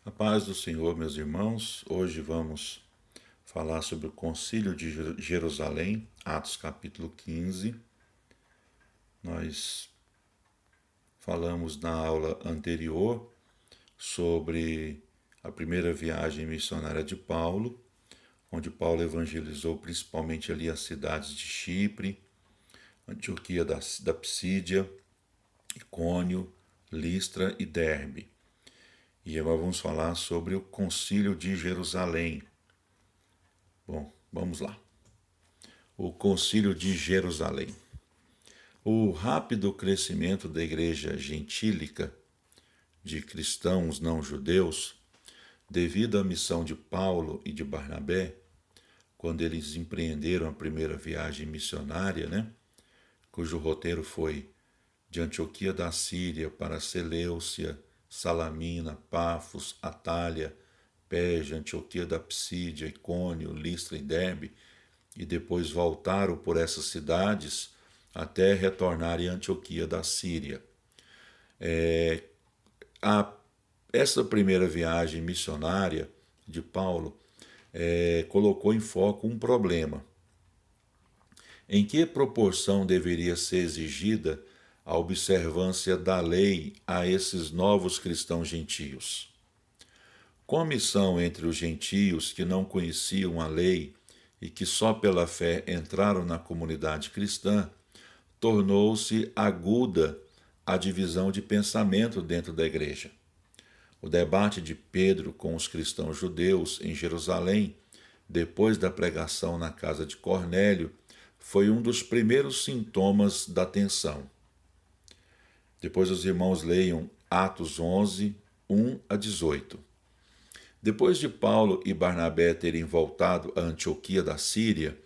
A paz do Senhor, meus irmãos. Hoje vamos falar sobre o Concílio de Jerusalém, Atos capítulo 15. Nós falamos na aula anterior sobre a primeira viagem missionária de Paulo, onde Paulo evangelizou principalmente ali as cidades de Chipre, Antioquia da Psídia, Icônio, Listra e Derbe. E agora vamos falar sobre o Concílio de Jerusalém. Bom, vamos lá. O Concílio de Jerusalém. O rápido crescimento da igreja gentílica de cristãos não judeus, devido à missão de Paulo e de Barnabé, quando eles empreenderam a primeira viagem missionária, cujo roteiro foi de Antioquia da Síria para Seleucia, Salamina, Pafos, Atália, Perge, Antioquia da Psídia, Icônio, Listra e Derbe, e depois voltaram por essas cidades até retornarem a Antioquia da Síria. Essa primeira viagem missionária de Paulo colocou em foco um problema. Em que proporção deveria ser exigida a observância da lei a esses novos cristãos gentios? Com a missão entre os gentios que não conheciam a lei e que só pela fé entraram na comunidade cristã, tornou-se aguda a divisão de pensamento dentro da igreja. O debate de Pedro com os cristãos judeus em Jerusalém, depois da pregação na casa de Cornélio, foi um dos primeiros sintomas da tensão. Depois os irmãos leiam Atos 11, 1 a 18. Depois de Paulo e Barnabé terem voltado a Antioquia da Síria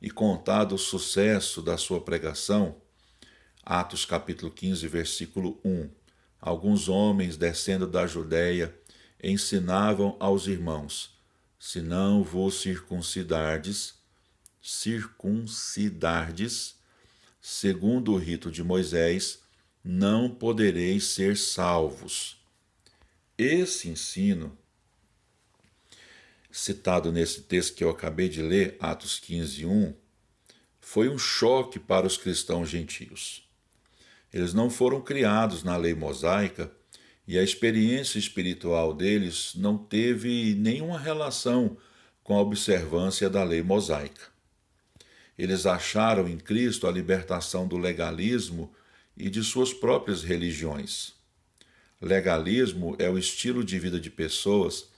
e contado o sucesso da sua pregação, Atos capítulo 15, versículo 1, alguns homens descendo da Judéia ensinavam aos irmãos: se não vos circuncidardes, segundo o rito de Moisés, não podereis ser salvos. Esse ensino, citado nesse texto que eu acabei de ler, Atos 15, 1, foi um choque para os cristãos gentios. Eles não foram criados na lei mosaica e a experiência espiritual deles não teve nenhuma relação com a observância da lei mosaica. Eles acharam em Cristo a libertação do legalismo e de suas próprias religiões. Legalismo é o estilo de vida de pessoas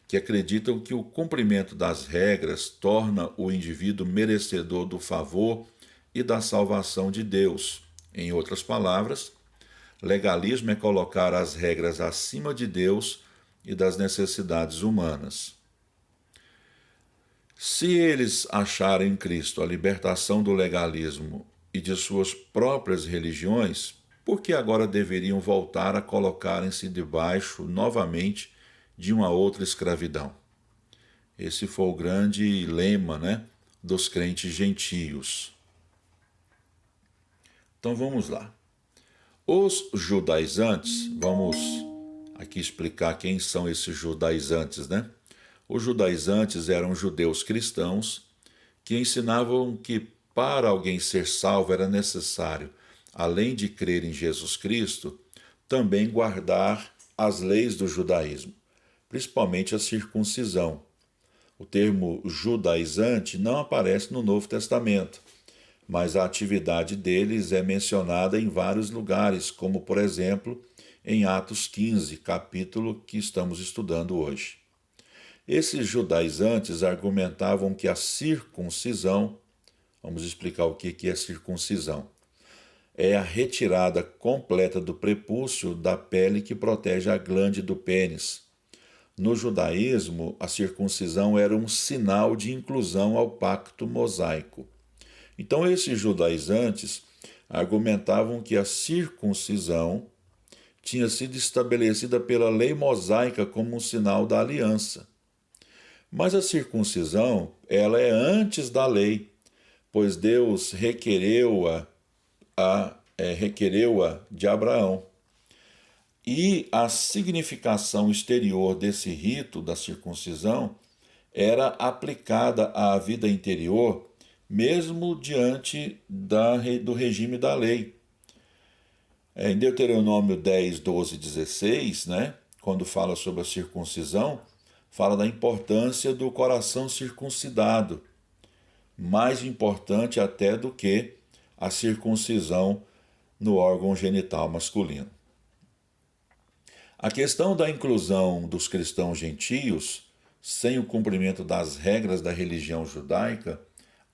que acreditam que o cumprimento das regras torna o indivíduo merecedor do favor e da salvação de Deus. Em outras palavras, legalismo é colocar as regras acima de Deus e das necessidades humanas. Se eles acharem em Cristo a libertação do legalismo e de suas próprias religiões, por que agora deveriam voltar a colocarem-se debaixo novamente de uma outra escravidão? Esse foi o grande lema, dos crentes gentios. Então vamos lá. Os judaizantes, vamos aqui explicar quem são esses judaizantes, Os judaizantes eram judeus cristãos que ensinavam que para alguém ser salvo era necessário, além de crer em Jesus Cristo, também guardar as leis do judaísmo, principalmente a circuncisão. O termo judaizante não aparece no Novo Testamento, mas a atividade deles é mencionada em vários lugares, como por exemplo em Atos 15, capítulo que estamos estudando hoje. Esses judaizantes argumentavam que a circuncisão, vamos explicar o que é circuncisão, é a retirada completa do prepúcio da pele que protege a glande do pênis. No judaísmo, a circuncisão era um sinal de inclusão ao pacto mosaico. Então, esses judaizantes argumentavam que a circuncisão tinha sido estabelecida pela lei mosaica como um sinal da aliança. Mas a circuncisão, ela é antes da lei, pois Deus requereu-a de Abraão. E a significação exterior desse rito da circuncisão era aplicada à vida interior, mesmo diante do regime da lei. Em Deuteronômio 10, 12 e 16, né, quando fala sobre a circuncisão, fala da importância do coração circuncidado, mais importante até do que a circuncisão no órgão genital masculino. A questão da inclusão dos cristãos gentios, sem o cumprimento das regras da religião judaica,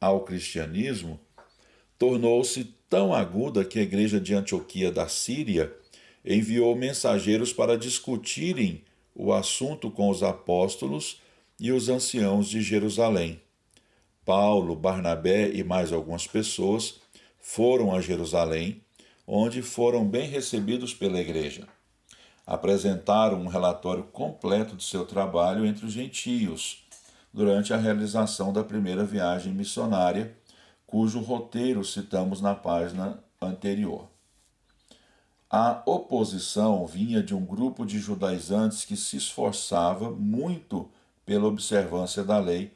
ao cristianismo, tornou-se tão aguda que a igreja de Antioquia da Síria enviou mensageiros para discutirem o assunto com os apóstolos e os anciãos de Jerusalém. Paulo, Barnabé e mais algumas pessoas foram a Jerusalém, onde foram bem recebidos pela igreja. Apresentaram um relatório completo de seu trabalho entre os gentios, durante a realização da primeira viagem missionária, cujo roteiro citamos na página anterior. A oposição vinha de um grupo de judaizantes que se esforçava muito pela observância da lei,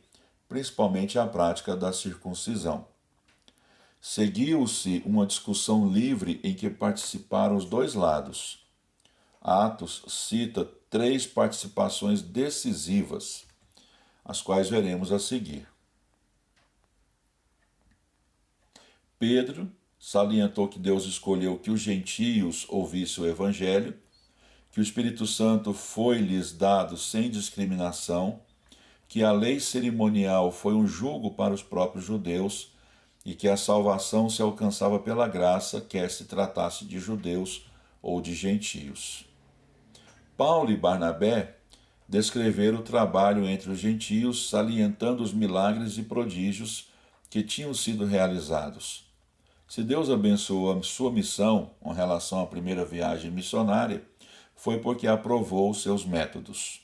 principalmente a prática da circuncisão. Seguiu-se uma discussão livre em que participaram os dois lados. Atos cita 3 participações decisivas, as quais veremos a seguir. Pedro salientou que Deus escolheu que os gentios ouvissem o Evangelho, que o Espírito Santo foi-lhes dado sem discriminação, que a lei cerimonial foi um jugo para os próprios judeus e que a salvação se alcançava pela graça, quer se tratasse de judeus ou de gentios. Paulo e Barnabé descreveram o trabalho entre os gentios, salientando os milagres e prodígios que tinham sido realizados. Se Deus abençoou a sua missão com relação à primeira viagem missionária, foi porque aprovou os seus métodos.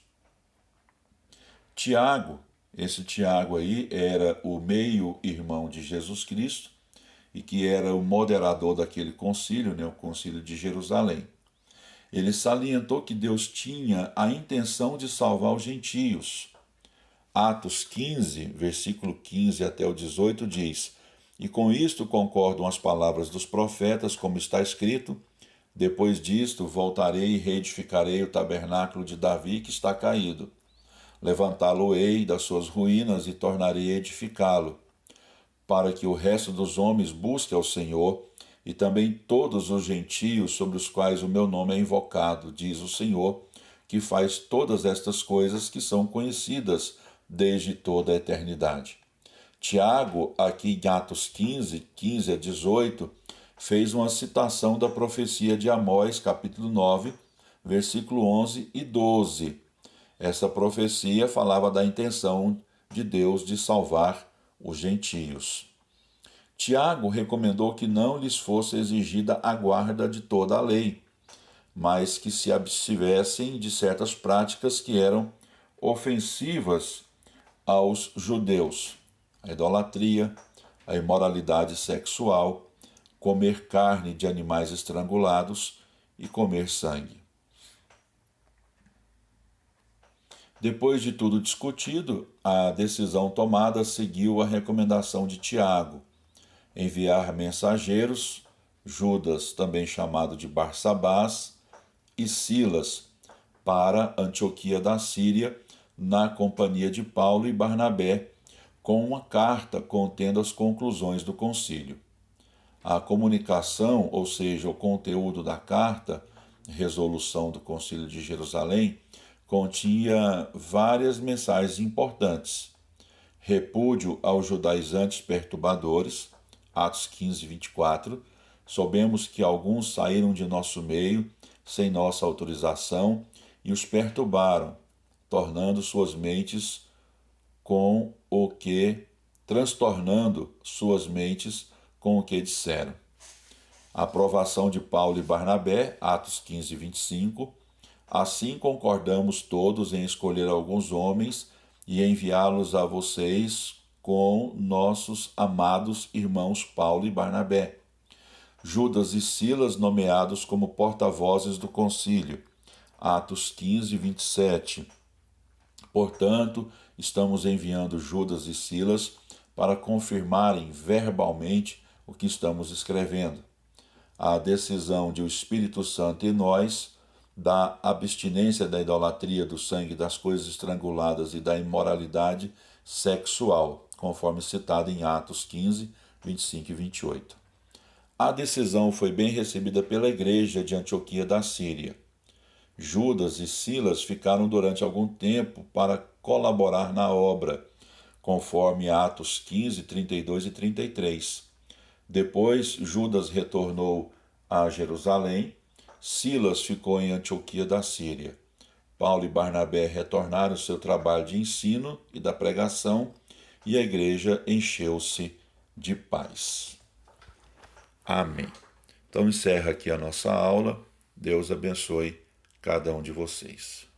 Tiago, esse Tiago aí era o meio-irmão de Jesus Cristo e que era o moderador daquele concílio, o concílio de Jerusalém. Ele salientou que Deus tinha a intenção de salvar os gentios. Atos 15, versículo 15 até o 18 diz: E com isto concordam as palavras dos profetas, como está escrito: Depois disto voltarei e reedificarei o tabernáculo de Davi que está caído. Levantá-lo-ei das suas ruínas e tornarei a edificá-lo, para que o resto dos homens busque ao Senhor, e também todos os gentios sobre os quais o meu nome é invocado, diz o Senhor, que faz todas estas coisas que são conhecidas desde toda a eternidade. Tiago, aqui em Atos 15, 15 a 18, fez uma citação da profecia de Amós, capítulo 9, versículo 11 e 12. Essa profecia falava da intenção de Deus de salvar os gentios. Tiago recomendou que não lhes fosse exigida a guarda de toda a lei, mas que se abstivessem de certas práticas que eram ofensivas aos judeus: a idolatria, a imoralidade sexual, comer carne de animais estrangulados e comer sangue. Depois de tudo discutido, a decisão tomada seguiu a recomendação de Tiago: enviar mensageiros, Judas, também chamado de Barsabás, e Silas, para Antioquia da Síria, na companhia de Paulo e Barnabé, com uma carta contendo as conclusões do concílio. A comunicação, ou seja, o conteúdo da carta, resolução do concílio de Jerusalém, continha várias mensagens importantes: repúdio aos judaizantes perturbadores, Atos 15, 24. Soubemos que alguns saíram de nosso meio sem nossa autorização e os perturbaram, tornando suas mentes com o que, transtornando suas mentes com o que disseram. A aprovação de Paulo e Barnabé, Atos 15, 25. Assim concordamos todos em escolher alguns homens e enviá-los a vocês com nossos amados irmãos Paulo e Barnabé. Judas e Silas nomeados como porta-vozes do concílio. Atos 15, 27. Portanto, estamos enviando Judas e Silas para confirmarem verbalmente o que estamos escrevendo. A decisão de o Espírito Santo e nós da abstinência da idolatria, do sangue, das coisas estranguladas e da imoralidade sexual, conforme citado em Atos 15, 25 e 28. A decisão foi bem recebida pela igreja de Antioquia da Síria. Judas e Silas ficaram durante algum tempo para colaborar na obra, conforme Atos 15, 32 e 33. Depois, Judas retornou a Jerusalém, Silas ficou em Antioquia da Síria. Paulo e Barnabé retornaram ao seu trabalho de ensino e da pregação, e a igreja encheu-se de paz. Amém. Então encerra aqui a nossa aula. Deus abençoe cada um de vocês.